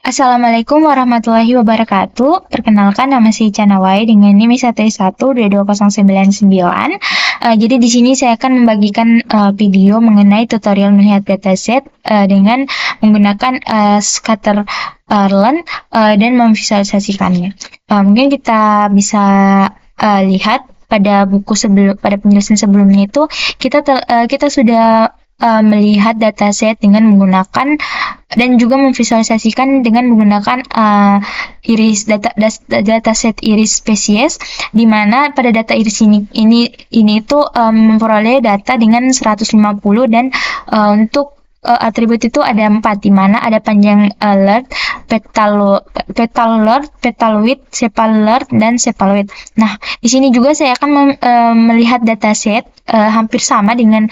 Assalamualaikum warahmatullahi wabarakatuh. Perkenalkan nama saya Canawai dengan NIM 1122099. Jadi di sini saya akan membagikan video mengenai tutorial melihat dataset dengan menggunakan Scatterlearn dan memvisualisasikannya. Mungkin kita bisa lihat pada pada penjelasan sebelumnya itu kita sudah melihat dataset dengan menggunakan dan juga memvisualisasikan dengan menggunakan dataset iris spesies, di mana pada data iris ini itu memperoleh data dengan 150 dan untuk atribut itu ada 4, di mana ada panjang alert, petal alert, petal width, sepal alert, dan sepal width. Nah, di sini juga saya akan melihat dataset hampir sama dengan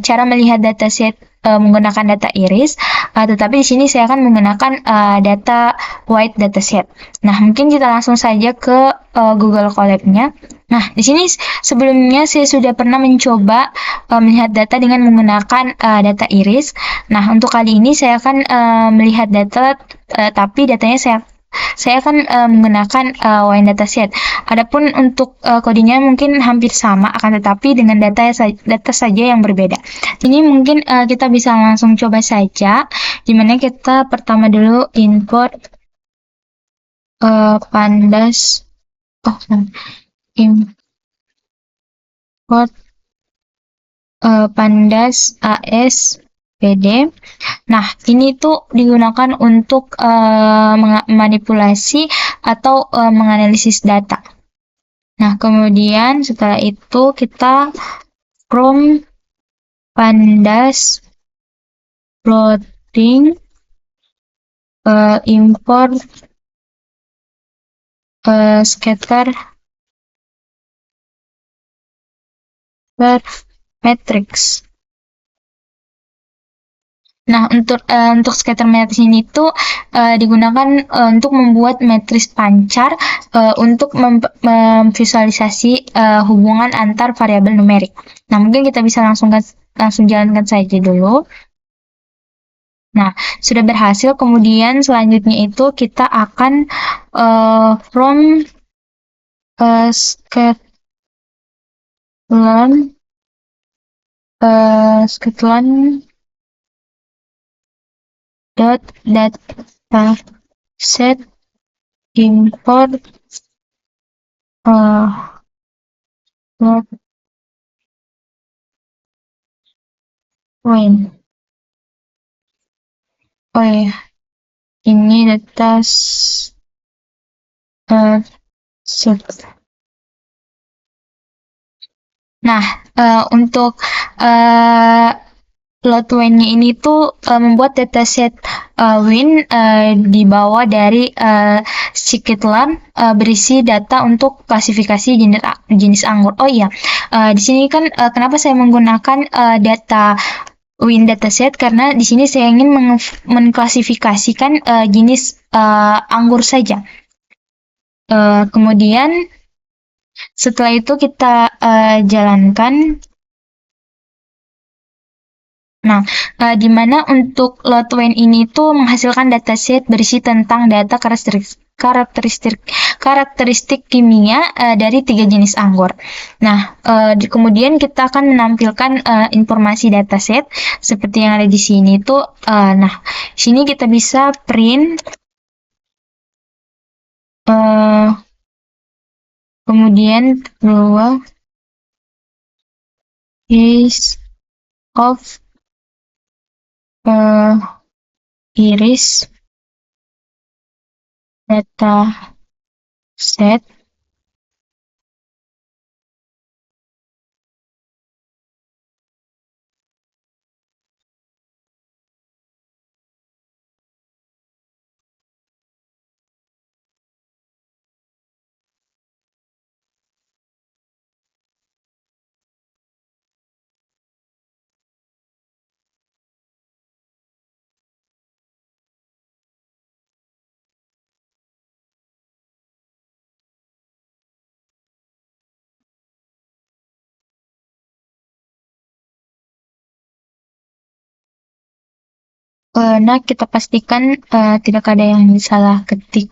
cara melihat dataset menggunakan data iris, tetapi di sini saya akan menggunakan data wide dataset. Nah, mungkin kita langsung saja ke Google Colab-nya. Nah, di sini sebelumnya saya sudah pernah mencoba melihat data dengan menggunakan data iris. Nah, untuk kali ini saya akan melihat data, tapi datanya saya akan menggunakan wine dataset. Adapun untuk kodenya mungkin hampir sama, akan tetapi dengan data saja yang berbeda. Ini mungkin kita bisa langsung coba saja, dimana kita pertama dulu import pandas, import pandas ASPD. Nah, ini tuh digunakan untuk manipulasi atau menganalisis data. Nah, kemudian setelah itu kita from pandas plotting import scatter matrix. Nah, untuk scatter matrix ini tuh digunakan untuk membuat matriks pancar untuk memvisualisasi hubungan antar variabel numerik. Nah, mungkin kita bisa langsung jalankan saja dulu. Nah, sudah berhasil. Kemudian selanjutnya itu kita akan from sklearn data set import when. Oh ya, ini data set. Nah, untuk Loadwine-nya ini tuh membuat dataset Win dibawa dari scikit-learn berisi data untuk klasifikasi jenis anggur. Oh iya, di sini kan kenapa saya menggunakan data Win dataset, karena di sini saya ingin mengklasifikasikan jenis anggur saja. Kemudian setelah itu kita jalankan. Nah, di mana untuk Loadwine ini tuh menghasilkan dataset berisi tentang data karakteristik kimia dari 3 jenis anggur. Nah, kemudian kita akan menampilkan informasi dataset seperti yang ada di sini tuh. Nah, sini kita bisa print, kemudian keluar case of iris data set. Nah, kita pastikan tidak ada yang salah ketik.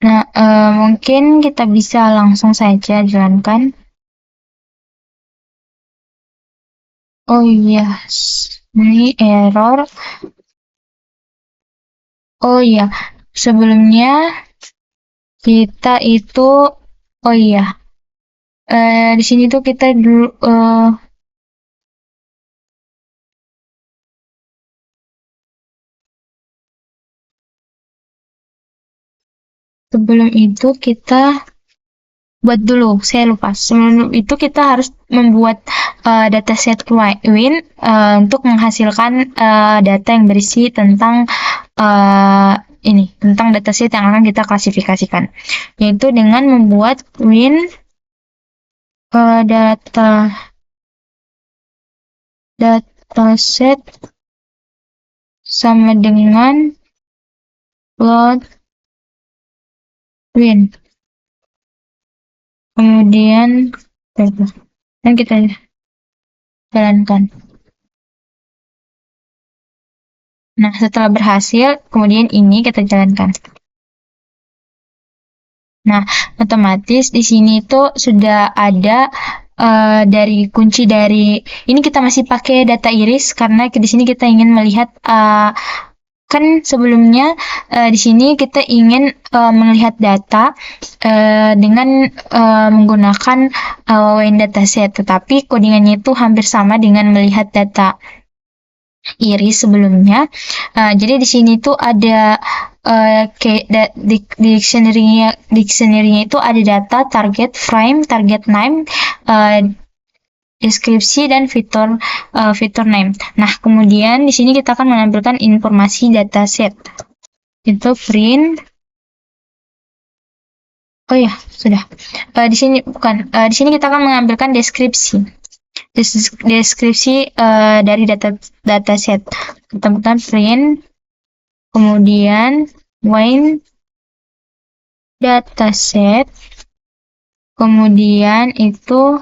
Nah, mungkin kita bisa langsung saja jalankan. Oh iya, ini error. Oh iya, sebelumnya kita itu, oh iya, di sini tuh kita dulu, sebelum itu kita buat dulu, saya lupa. Sebelum itu kita harus membuat dataset Win untuk menghasilkan data yang berisi tentang tentang dataset yang akan kita klasifikasikan, yaitu dengan membuat Win dataset sama dengan load Win. Kemudian dan kita jalankan. Nah, setelah berhasil, kemudian ini kita jalankan. Nah, otomatis di sini tuh sudah ada dari kunci dari ini kita masih pakai data iris karena di sini kita ingin melihat kan sebelumnya di sini kita ingin melihat data dengan menggunakan Win dataset, tetapi codingannya itu hampir sama dengan melihat data iris sebelumnya. Jadi di sini tuh ada dictionary-nya itu ada data, target, frame, target name, deskripsi dan fitur name. Nah, kemudian di sini kita akan menampilkan informasi dataset. Itu print. Oh ya, sudah. Di sini bukan. Di sini kita akan mengambilkan deskripsi. Deskripsi dari dataset. Kita temukan print, kemudian Win dataset, kemudian itu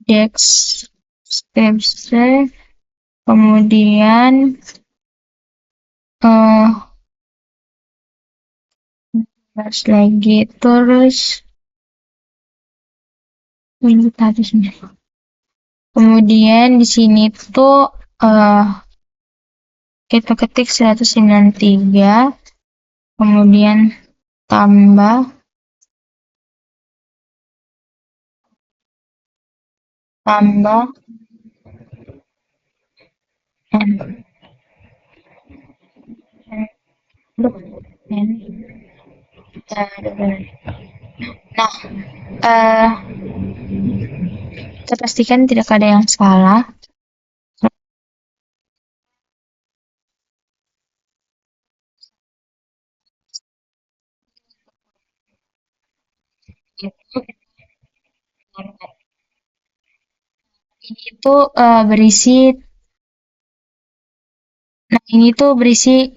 deskripsi, kemudian harus lagi terus ini tadi sini. Kemudian di sini tuh kita ketik 193, kemudian tambah Nah, kita pastikan tidak ada yang salah. Ini tuh berisi. Nah, ini tuh berisi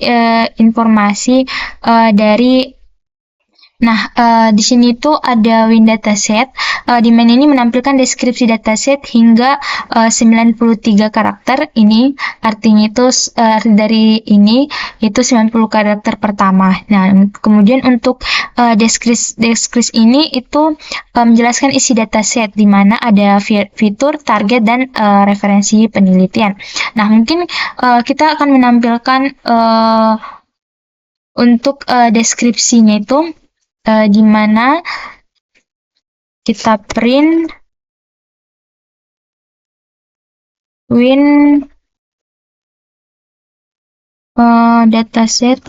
informasi dari. Nah, di sini tuh ada Win dataset, di mana ini menampilkan deskripsi dataset hingga 93 karakter. Ini artinya itu dari ini itu 90 karakter pertama. Nah, kemudian untuk deskripsi ini itu menjelaskan isi dataset, di mana ada fitur, target, dan referensi penelitian. Nah, mungkin kita akan menampilkan untuk deskripsinya itu di mana kita print Win dataset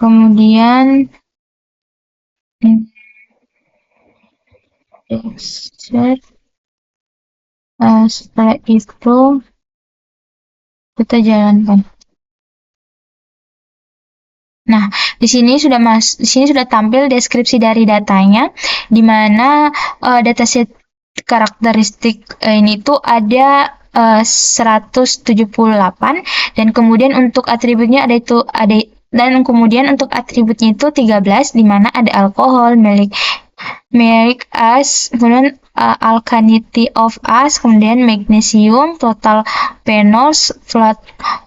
kemudian setelah itu kita jalankan. Nah, di sini sudah tampil deskripsi dari datanya, di mana dataset karakteristik ini tuh ada 178, dan kemudian untuk atributnya dan kemudian untuk atributnya itu 13, di mana ada alkohol, milik as, kemudian alkalinity of ash, kemudian magnesium, total phenols,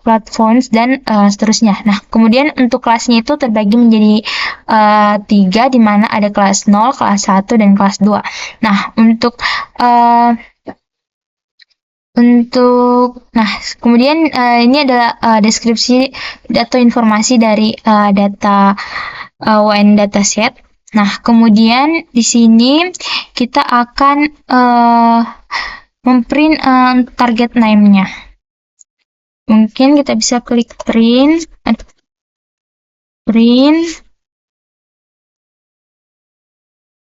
platforms, dan seterusnya. Nah, kemudian untuk kelasnya itu terbagi menjadi 3, di mana ada kelas 0, kelas 1, dan kelas 2. Nah, nah, kemudian ini adalah deskripsi atau informasi dari data UN dataset. Nah, kemudian di sini kita akan memprint target name-nya. Mungkin kita bisa klik print,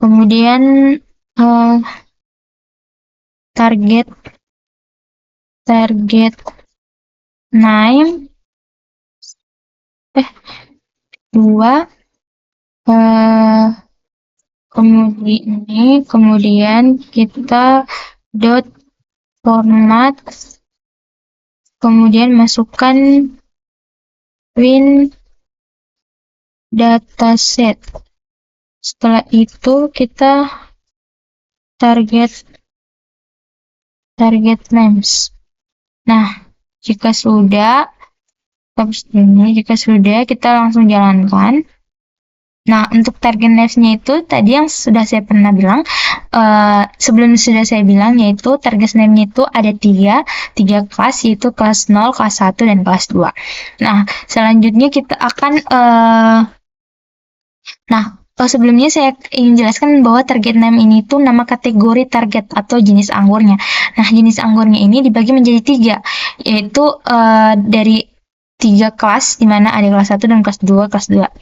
kemudian target name 2, kemudian kita dot format, kemudian masukkan win dataset. Setelah itu kita target names. Nah, jika sudah kita langsung jalankan. Nah, untuk target names-nya itu tadi yang sudah saya pernah bilang, sebelum sudah saya bilang, yaitu target name-nya itu ada 3 kelas, yaitu kelas 0, kelas 1, dan kelas 2. Nah, selanjutnya kita akan sebelumnya saya ingin jelaskan bahwa target name ini tuh nama kategori target atau jenis anggurnya. Nah, jenis anggurnya ini dibagi menjadi 3, yaitu dari 3 kelas, di mana ada kelas 1 dan kelas 2, kelas 0,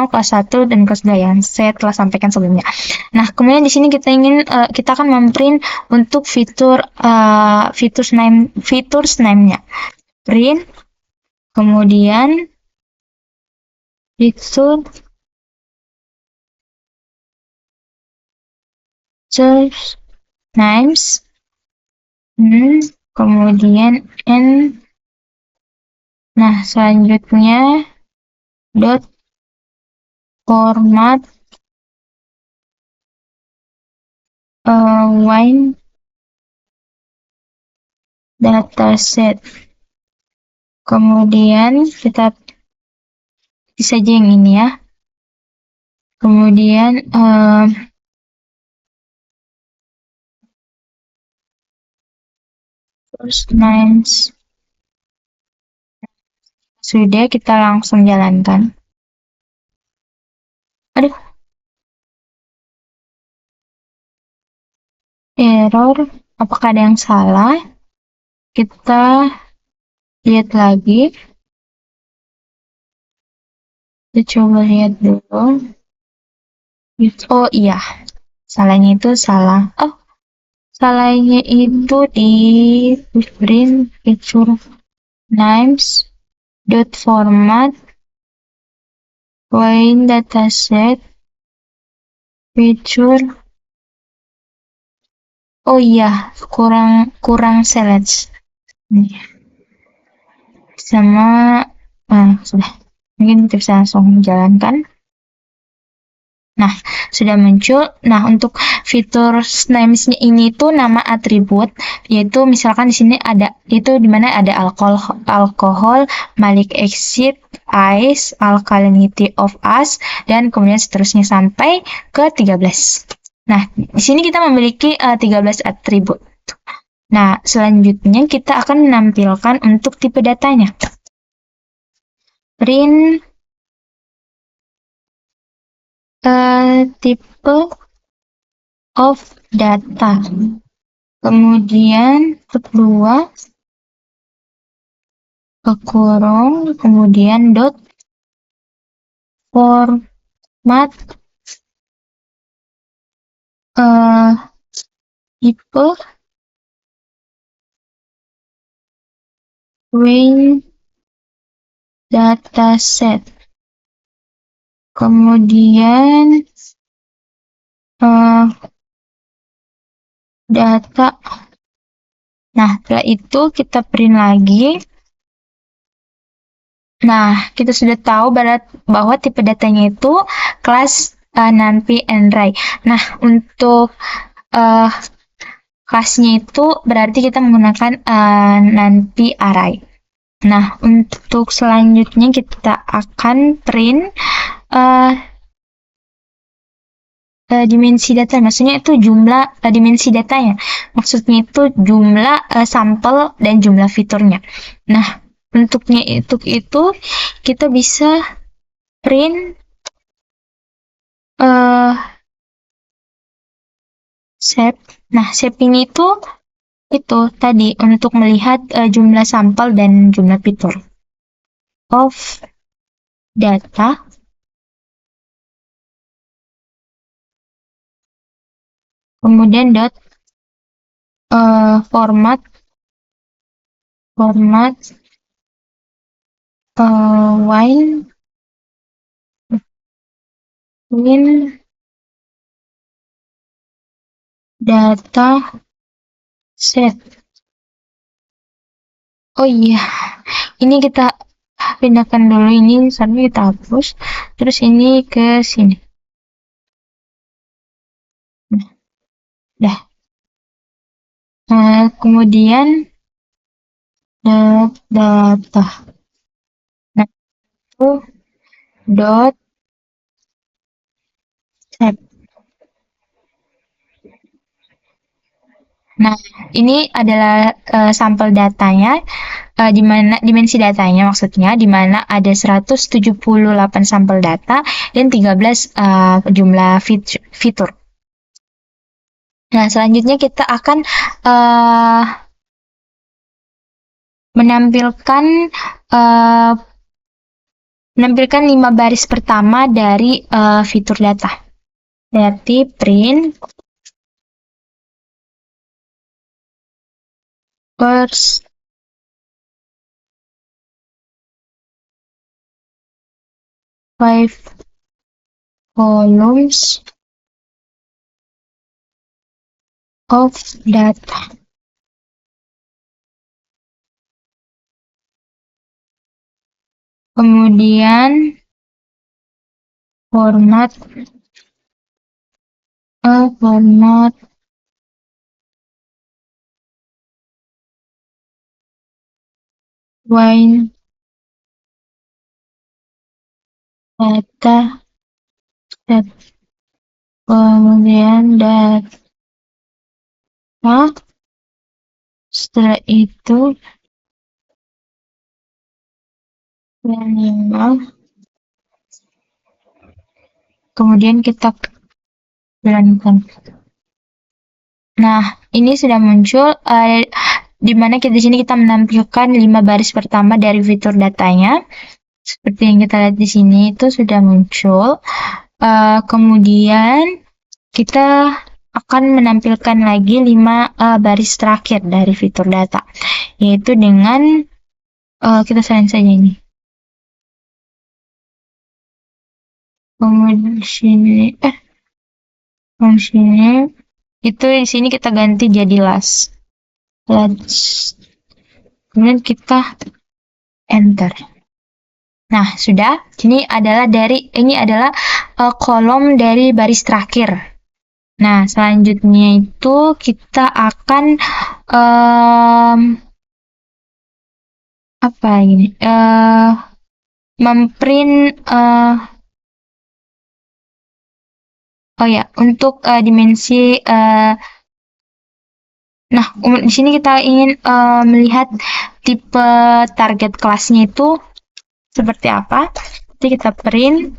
kelas 1, dan kelas 2 yang saya telah sampaikan sebelumnya. Nah, kemudian di sini kita akan memprint untuk features name-nya. Print, kemudian features names, kemudian n. Nah, selanjutnya dot format wine dataset. Kemudian kita bisa saja yang ini ya. Kemudian first names. Sudah, kita langsung jalankan. Aduh. Error. Apakah ada yang salah? Kita lihat lagi. Kita coba lihat dulu. Oh iya. Salahnya itu salah. Oh. Salahnya itu di print feature names dot format wine dataset feature. Oh iya, kurang select. Sama sudah. Mungkin kita bisa langsung jalankan. Nah, sudah muncul. Nah, untuk fitur names-nya ini tuh nama atribut, yaitu misalkan di sini ada, itu dimana ada alkohol, malic acid, ice, alkalinity of ash, dan kemudian seterusnya sampai ke 13. Nah, di sini kita memiliki 13 atribut. Nah, selanjutnya kita akan menampilkan untuk tipe datanya. Print type of data. Kemudian kedua kurung, kemudian dot format type wine dataset. Kemudian data. Nah, setelah itu kita print lagi. Nah, kita sudah tahu bahwa tipe datanya itu kelas NumPy and Ray. Nah, untuk uh, kelasnya itu berarti kita menggunakan nanti array. Nah, untuk selanjutnya kita akan print dimensi data, maksudnya itu jumlah dimensi datanya. Maksudnya itu jumlah sampel dan jumlah fiturnya. Nah, untuk itu kita bisa print shape. Nah, shape ini itu tadi untuk melihat jumlah sampel dan jumlah fitur of data kemudian dot format while in data set. Oh iya, ini kita pindahkan dulu, ini misalnya kita hapus, terus ini ke sini. Dah. Kemudian data. Nah, itu dot set. Nah, ini adalah sampel datanya, di mana dimensi datanya maksudnya, di mana ada 178 sampel data dan 13 jumlah fitur. Nah, selanjutnya kita akan menampilkan 5 baris pertama dari fitur data. Berarti print first five columns of data. Kemudian format when data set. Kemudian data, setelah itu animal, kemudian kita jalankan. Nah, ini sudah muncul di mana di sini kita menampilkan 5 baris pertama dari fitur datanya. Seperti yang kita lihat di sini itu sudah muncul. Kemudian kita akan menampilkan lagi 5 baris terakhir dari fitur data, yaitu dengan kita salin saja ini. Kemudian sini fungsinya itu di sini kita ganti jadi last. Kemudian kita enter. Nah, sudah. Ini adalah kolom dari baris terakhir. Nah, selanjutnya itu kita akan apa ini? Memprint oh ya, untuk dimensi nah, di sini kita ingin melihat tipe target kelasnya itu seperti apa. Jadi kita print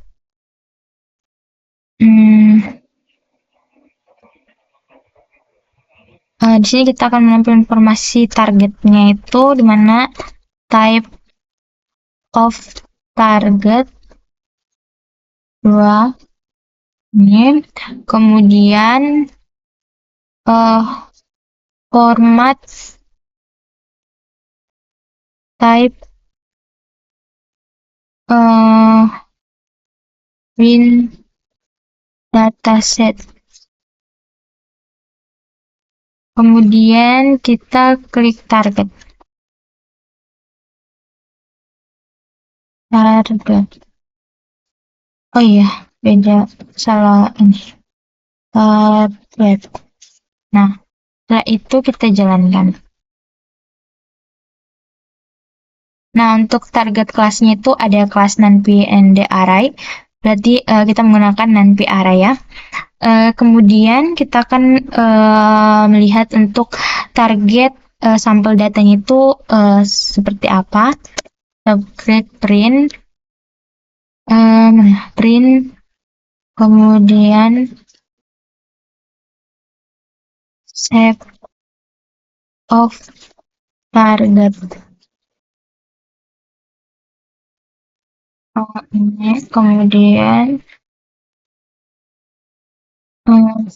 di sini kita akan menampilkan informasi targetnya itu di mana type of target 2 ini, kemudian format type win dataset. Kemudian kita klik target. Oh iya, beda, salah ini. Target. Nah, setelah itu kita jalankan. Nah, untuk target kelasnya itu ada kelas NaN-Pi and Array. Berarti kita menggunakan NaN-Pi Array ya. Kemudian kita akan melihat untuk target sampel datanya itu seperti apa. Create print, print, kemudian set of target. Ini kemudian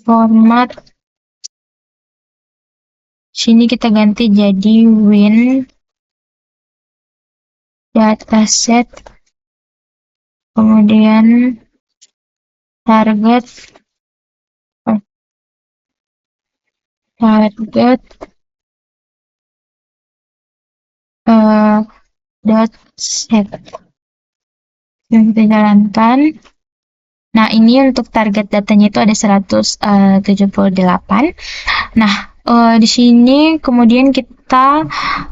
format sini kita ganti jadi win dataset, kemudian target dot set yang kita jalankan. Nah, ini untuk target datanya itu ada 178. Nah, di sini kemudian kita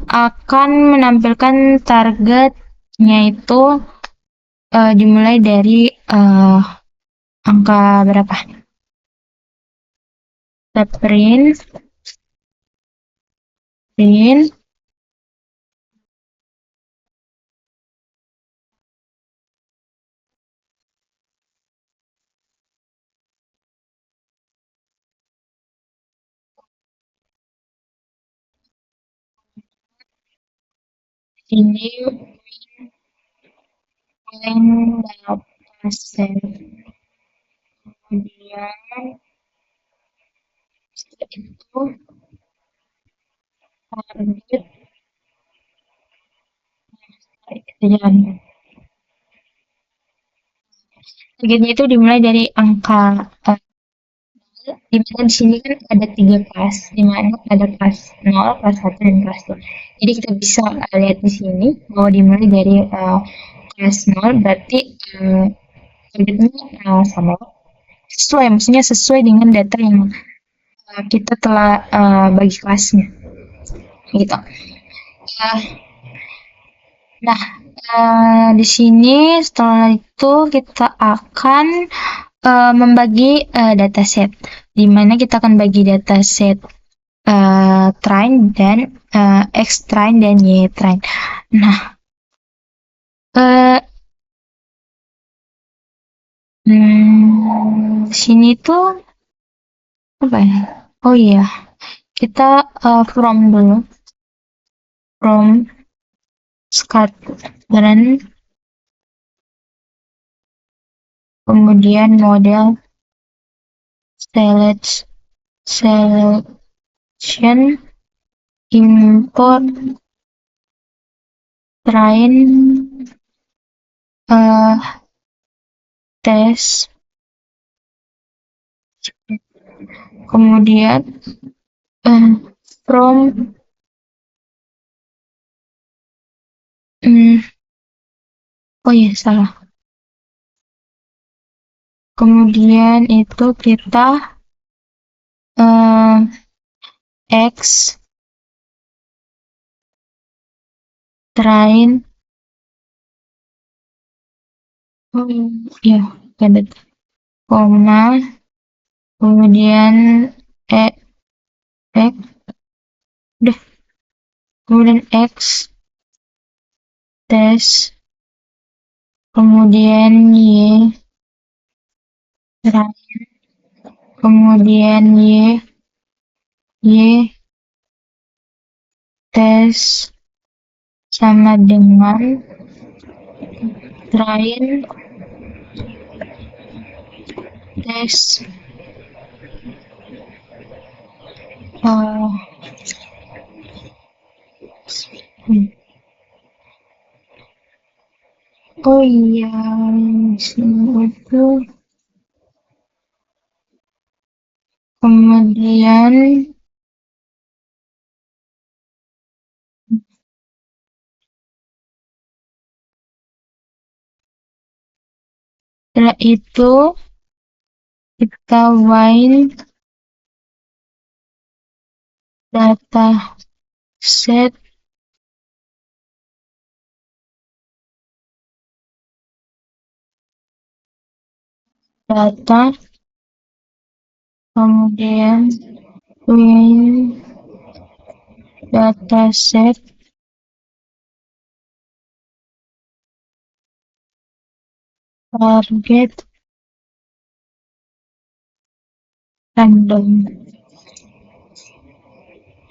akan menampilkan targetnya itu dimulai dari angka berapa? Kita print ini win dataset, kemudian itu target kita jalankan. Targetnya itu dimulai dari angka di mana di sini kan ada 3 kelas, di mana ada kelas 0, kelas 1, dan kelas 2. Jadi kita bisa lihat di sini bahwa dimulai dari kelas 0 berarti targetnya sama, sesuai, maksudnya sesuai dengan data yang kita telah bagi kelasnya, gitu. Nah, di sini setelah itu kita akan membagi dataset, di mana kita akan bagi dataset train dan X train dan Y train. Nah, sini tuh apa ya? Oh iya, kita from dulu, from scattering, kemudian model selection, import train, tes, kemudian from oh iya salah, kemudian itu kita X train, ya ganti, koma, kemudian X, udah, kemudian X tes, kemudian Y train, kemudian Y tes sama dengan train tes oh iya, sini itu kemudian setelah itu kita while data set data, kemudian win data set target random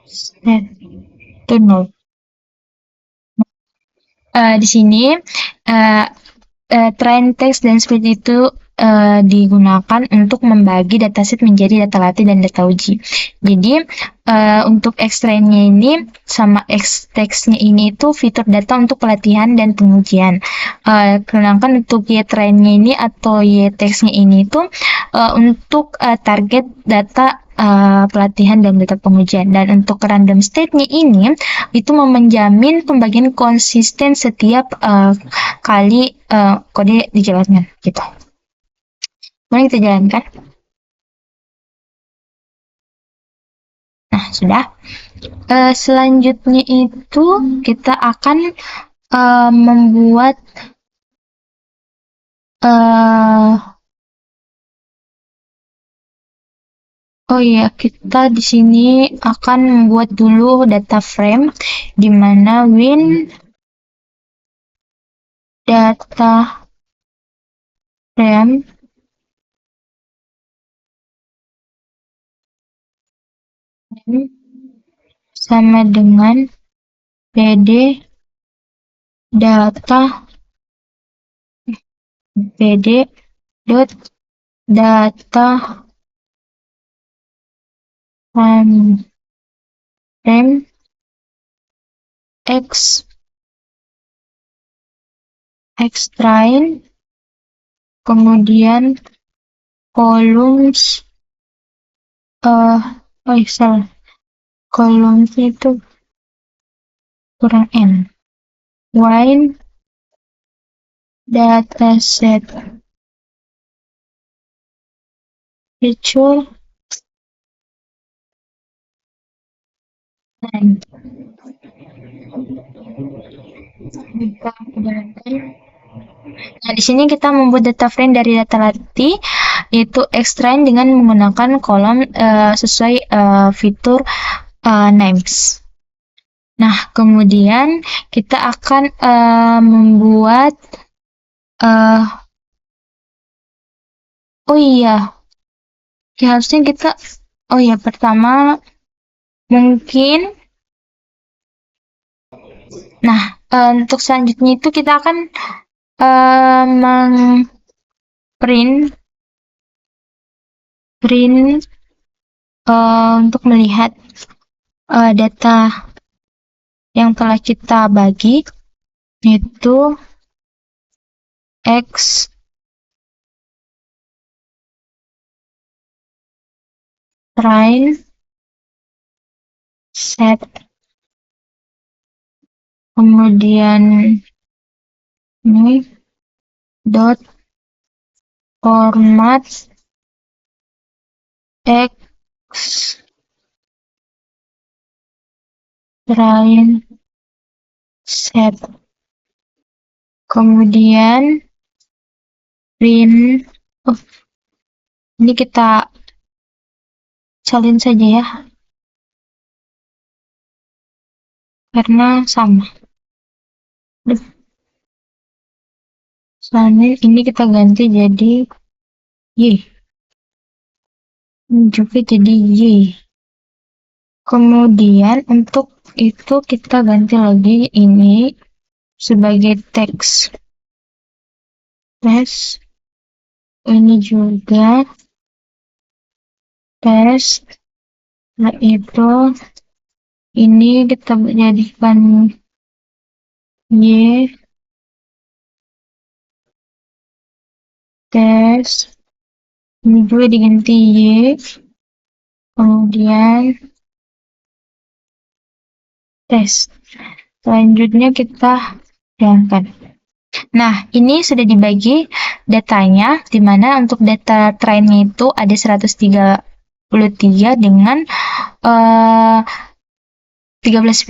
set to null. Di sini train text dan split itu digunakan untuk membagi dataset menjadi data latih dan data uji. Jadi untuk X-train-nya ini sama X-text-nya ini itu fitur data untuk pelatihan dan pengujian. Sedangkan untuk Y-train-nya ini atau Y-text-nya ini itu untuk target data pelatihan dan data pengujian. Dan untuk random state-nya ini itu menjamin pembagian konsisten setiap kali kode dijalankan gitu. Mari kita jalankan. Nah, sudah. Selanjutnya itu kita akan membuat oh iya, kita di sini akan membuat dulu data frame di mana win data frame sama dengan pd data pd dot data frame x train, kemudian columns salah, columns itu kurang n, win dataset feature and nah, di sini kita membuat data frame dari data latih yaitu X-train dengan menggunakan kolom sesuai fitur names. Nah, kemudian kita akan membuat oh iya, ya, harusnya kita pertama mungkin nah untuk selanjutnya itu kita akan print untuk melihat data yang telah kita bagi, yaitu X train set, kemudian ini dot format X train set, kemudian print ini kita salin saja ya karena sama. Salin ini kita ganti jadi Y, ini juga jadi Y. Kemudian untuk itu kita ganti lagi ini sebagai teks. Ini juga teks. Nah, itu ini kita jadikan Y teks. Ini juga diganti Y. Kemudian tes. Selanjutnya kita jalankan. Nah, ini sudah dibagi datanya, di mana untuk data trainnya itu ada 133 dengan 13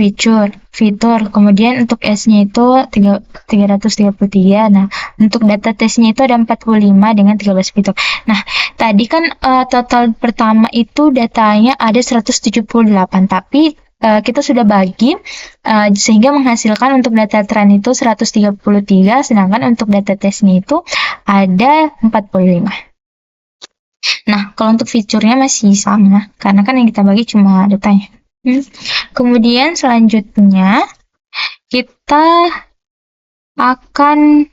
fitur. Kemudian untuk S-nya itu 333. Nah, untuk data testnya itu ada 45 dengan 13 fitur. Nah, tadi kan total pertama itu datanya ada 178, tapi kita sudah bagi sehingga menghasilkan untuk data tren itu 133, sedangkan untuk data testnya itu ada 45. Nah, kalau untuk fiturnya masih sama, karena kan yang kita bagi cuma datanya. Kemudian selanjutnya kita akan,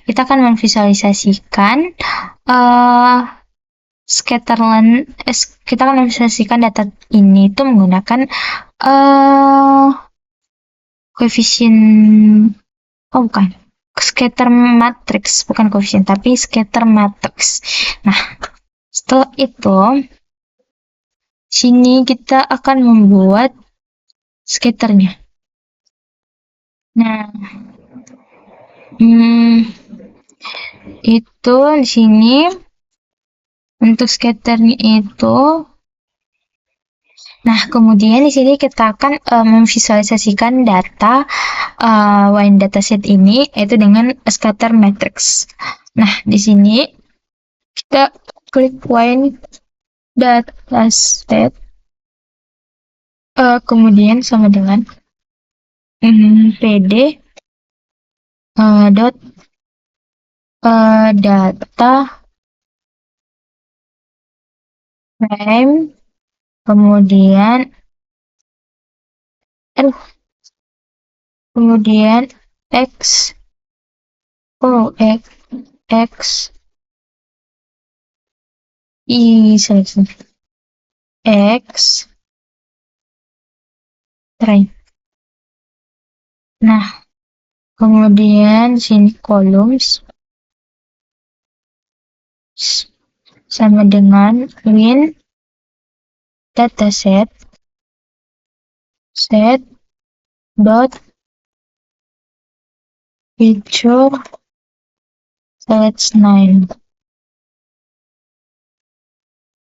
kita akan memvisualisasikan scatterland. Kita akan memvisualisasikan data ini itu menggunakan koefisien. Oh, bukan. Scatter matrix, bukan koefisien, tapi scatter matrix. Nah, setelah itu, sini kita akan membuat scatternya. Nah, itu di sini untuk scatternya itu. Nah, kemudian di sini kita akan memvisualisasikan data wine dataset ini yaitu dengan scatter matrix. Nah, di sini kita klik wine dataset, kemudian sama dengan pd dot data frame, kemudian x x try. Nah, kemudian sini columns sama dengan win dataset set dot feature select 9.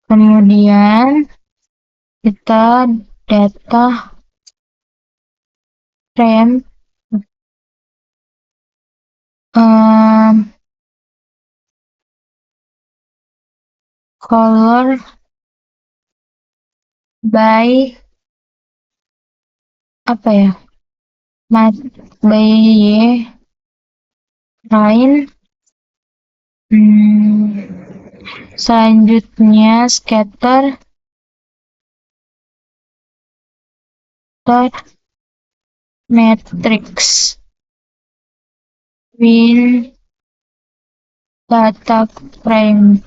Kemudian kita data frame color by by line. Selanjutnya scatter dot matrix win data frame.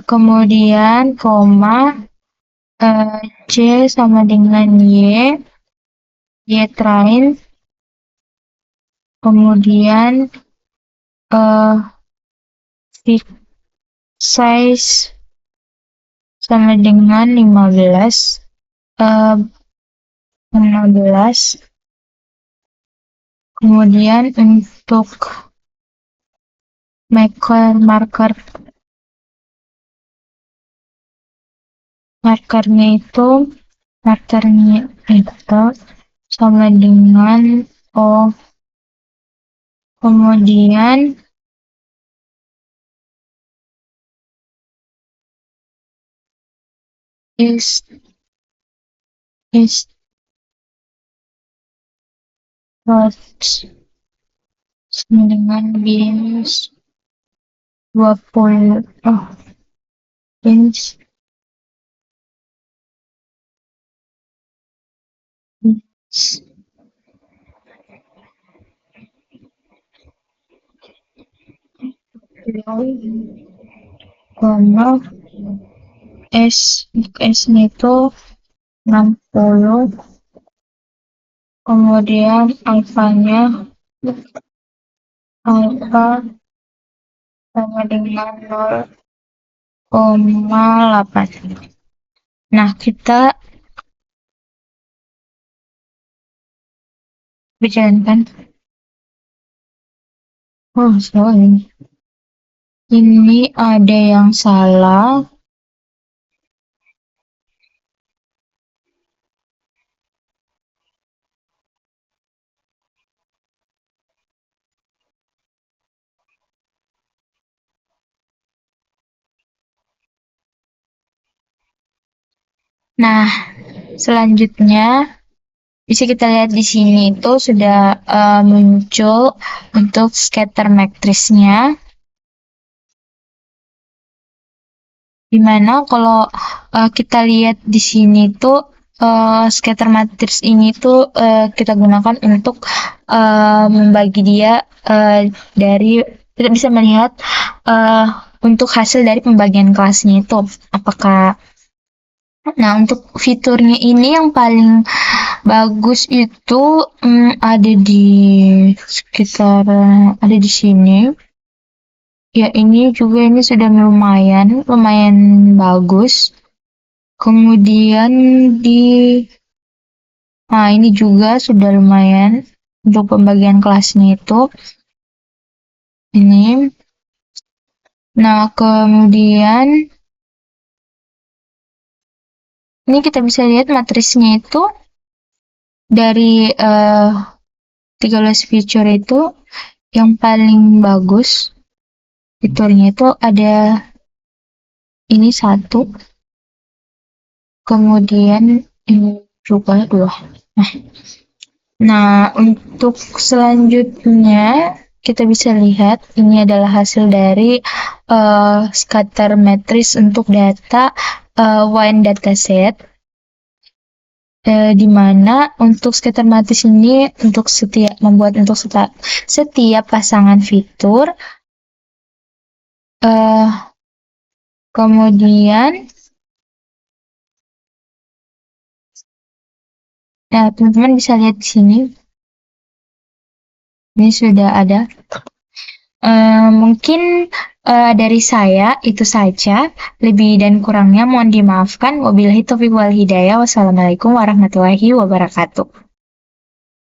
Kemudian koma C sama dengan Y train, kemudian size sama dengan 15, kemudian untuk markernya itu sama dengan O, kemudian is sama dengan bins 20 bins koma S-nya itu 60, kemudian alfanya alfa sama dengan 0,8. Nah, kita berjalankan. Oh, sorry. Ini ada yang salah. Nah, selanjutnya bisa kita lihat di sini itu sudah muncul untuk scatter matrixnya, dimana kalau kita lihat di sini tuh scatter matrix ini tuh kita gunakan untuk membagi dia dari kita bisa melihat uh, untuk hasil dari pembagian kelasnya itu apakah. Nah, untuk fiturnya ini yang paling bagus itu ada di sekitar ada di sini. Ya, ini juga ini sudah lumayan bagus. Kemudian di ini juga sudah lumayan untuk pembagian kelasnya itu. Ini. Nah, kemudian ini kita bisa lihat matrisnya itu dari 13 feature itu yang paling bagus fiturnya itu ada ini satu, kemudian ini juga dua. Nah, untuk selanjutnya kita bisa lihat ini adalah hasil dari scatter matrix untuk data wine dataset. Di mana untuk scatter matrix ini untuk setiap pasangan fitur, kemudian nah teman-teman bisa lihat di sini ini sudah ada. Mungkin dari saya itu saja, lebih dan kurangnya mohon dimaafkan. Wabillahi taufiq wal hidayah. Wassalamualaikum warahmatullahi wabarakatuh.